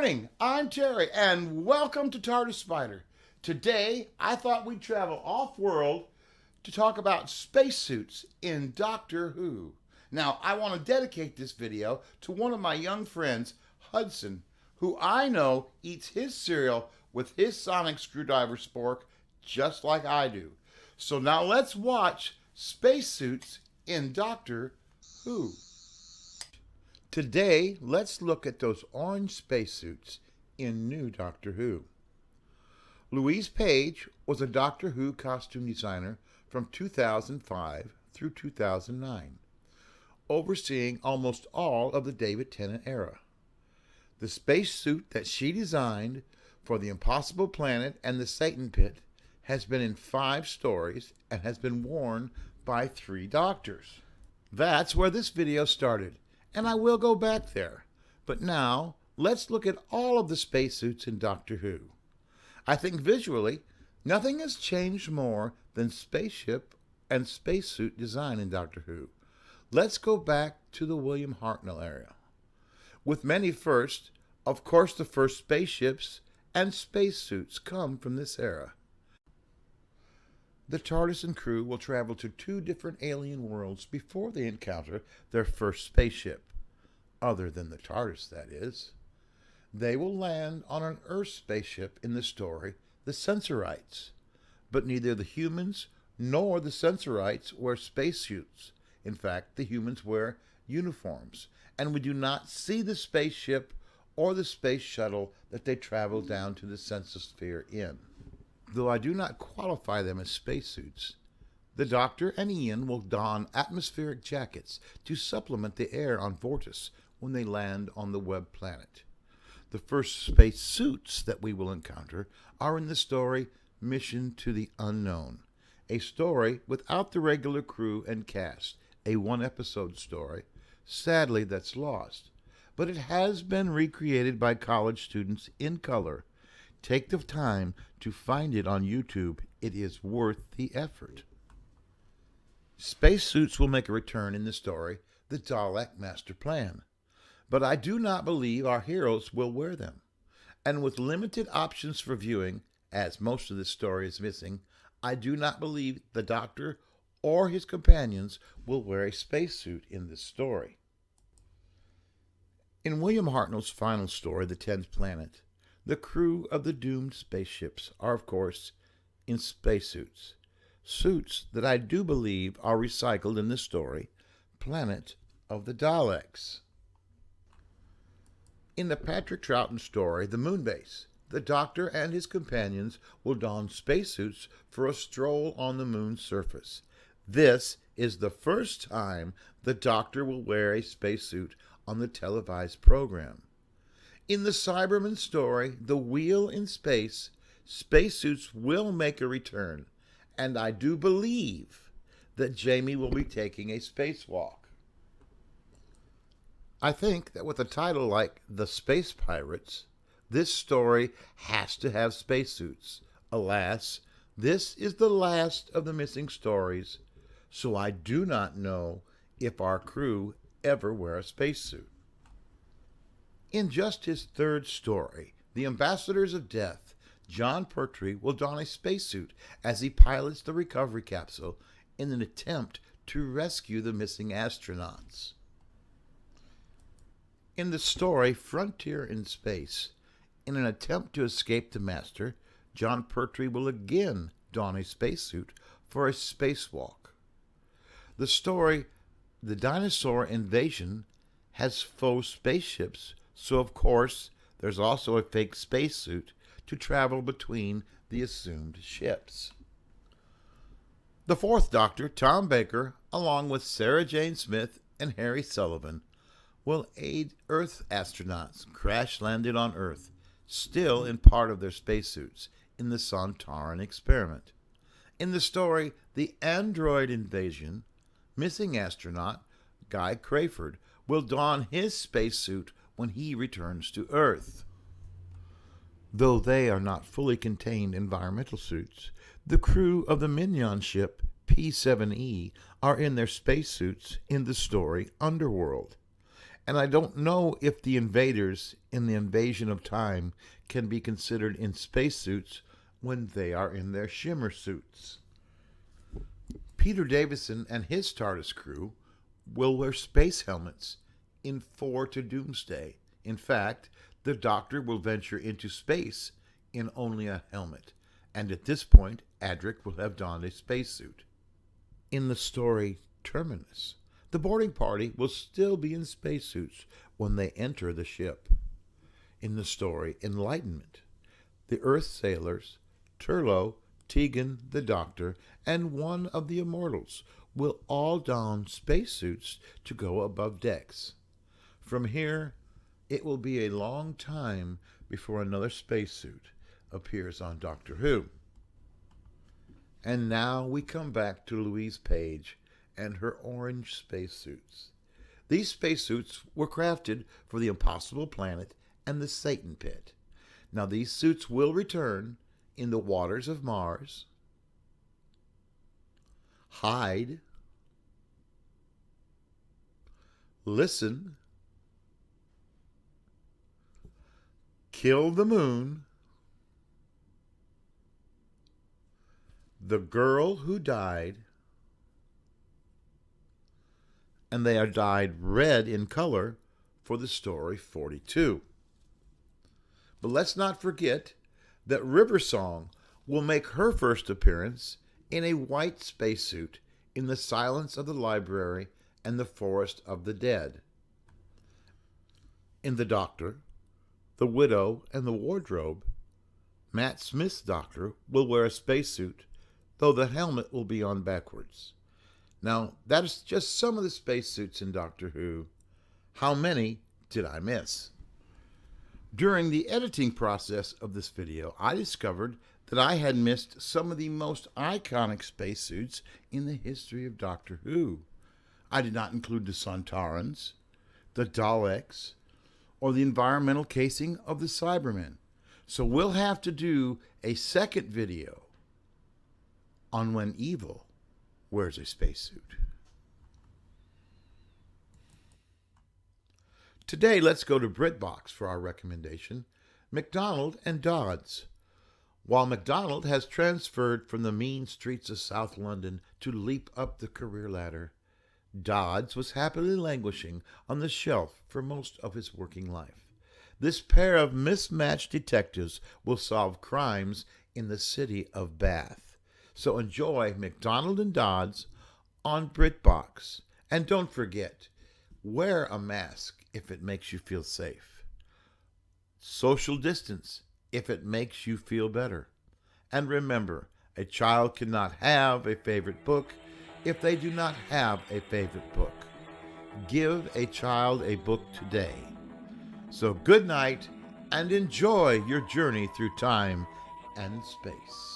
morning, I'm Terry, and welcome to TARDIS Spider. Today, I thought we'd travel off-world to talk about spacesuits in Doctor Who. Now, I want to dedicate this video to one of my young friends, Hudson, who I know eats his cereal with his sonic screwdriver spork just like I do. So now let's watch Spacesuits in Doctor Who. Today, let's look at those orange spacesuits in new Doctor Who. Louise Page was a Doctor Who costume designer from 2005 through 2009, overseeing almost all of the David Tennant era. The spacesuit that she designed for the Impossible Planet and the Satan Pit has been in 5 stories and has been worn by 3 doctors. That's where this video started, and I will go back there. But now, let's look at all of the spacesuits in Doctor Who. I think visually, nothing has changed more than spaceship and spacesuit design in Doctor Who. Let's go back to the William Hartnell era. With many firsts, of course the first spaceships and spacesuits come from this era. The TARDIS and crew will travel to 2 different alien worlds before they encounter their first spaceship. Other than the TARDIS, that is. They will land on an Earth spaceship in the story, the Sensorites. But neither the humans nor the Sensorites wear spacesuits. In fact, the humans wear uniforms, and we do not see the spaceship or the space shuttle that they travel down to the sensosphere in. Though I do not qualify them as spacesuits, the Doctor and Ian will don atmospheric jackets to supplement the air on Vortis when they land on the Webb planet. The first spacesuits that we will encounter are in the story Mission to the Unknown, a story without the regular crew and cast, a 1-episode story. Sadly, that's lost, but it has been recreated by college students in color. Take the time to find it on YouTube. It is worth the effort. Spacesuits will make a return in the story, The Dalek Master Plan. But I do not believe our heroes will wear them. And with limited options for viewing, as most of this story is missing, I do not believe the Doctor or his companions will wear a spacesuit in this story. In William Hartnell's final story, The 10th Planet, the crew of the doomed spaceships are, of course, in spacesuits. Suits that I do believe are recycled in the story, Planet of the Daleks. In the Patrick Troughton story, The Moonbase, the Doctor and his companions will don spacesuits for a stroll on the moon's surface. This is the first time the Doctor will wear a spacesuit on the televised program. In the Cyberman story, The Wheel in Space, spacesuits will make a return, and I do believe that Jamie will be taking a spacewalk. I think that with a title like The Space Pirates, this story has to have spacesuits. Alas, this is the last of the missing stories, so I do not know if our crew ever wear a spacesuit. In just his 3rd story, The Ambassadors of Death, John Pertwee will don a spacesuit as he pilots the recovery capsule in an attempt to rescue the missing astronauts. In the story Frontier in Space, in an attempt to escape the Master, John Pertwee will again don a spacesuit for a spacewalk. The story The Dinosaur Invasion has faux spaceships, so of course there's also a fake spacesuit to travel between the assumed ships. The 4th Doctor, Tom Baker, along with Sarah Jane Smith and Harry Sullivan, will aid Earth astronauts crash-landed on Earth, still in part of their spacesuits, in the Sontaran experiment. In the story The Android Invasion, missing astronaut Guy Crayford will don his spacesuit when he returns to Earth. Though they are not fully contained environmental suits, the crew of the Mignon ship P7E are in their spacesuits in the story Underworld. And I don't know if the invaders in the Invasion of Time can be considered in spacesuits when they are in their shimmer suits. Peter Davison and his TARDIS crew will wear space helmets in 4 to Doomsday. In fact, the Doctor will venture into space in only a helmet, and at this point, Adric will have donned a spacesuit. In the story Terminus, the boarding party will still be in spacesuits when they enter the ship. In the story Enlightenment, the Earth sailors, Turlo, Tegan, the Doctor, and one of the Immortals will all don spacesuits to go above decks. From here, it will be a long time before another spacesuit appears on Doctor Who. And now we come back to Louise Page and her orange spacesuits. These spacesuits were crafted for the Impossible Planet and the Satan Pit. Now these suits will return in the waters of Mars, Hide, Listen, Kill the Moon, The Girl Who Died, and they are dyed red in color for the story 42. But let's not forget that River Song will make her first appearance in a white spacesuit in The Silence of the Library and the Forest of the Dead. In The Doctor, The Widow, and The Wardrobe, Matt Smith's Doctor will wear a spacesuit, though the helmet will be on backwards. Now, that is just some of the spacesuits in Doctor Who. How many did I miss? During the editing process of this video, I discovered that I had missed some of the most iconic spacesuits in the history of Doctor Who. I did not include the Sontarans, the Daleks, or the environmental casing of the Cybermen. So we'll have to do a second video on when evil wears a spacesuit. Today, let's go to BritBox for our recommendation, MacDonald and Dodds. While MacDonald has transferred from the mean streets of South London to leap up the career ladder, Dodds was happily languishing on the shelf for most of his working life. This pair of mismatched detectives will solve crimes in the city of Bath. So enjoy MacDonald and Dodds on BritBox. And don't forget, wear a mask if it makes you feel safe. Social distance if it makes you feel better. And remember, a child cannot have a favorite book if they do not have a favorite book. Give a child a book today. So good night and enjoy your journey through time and space.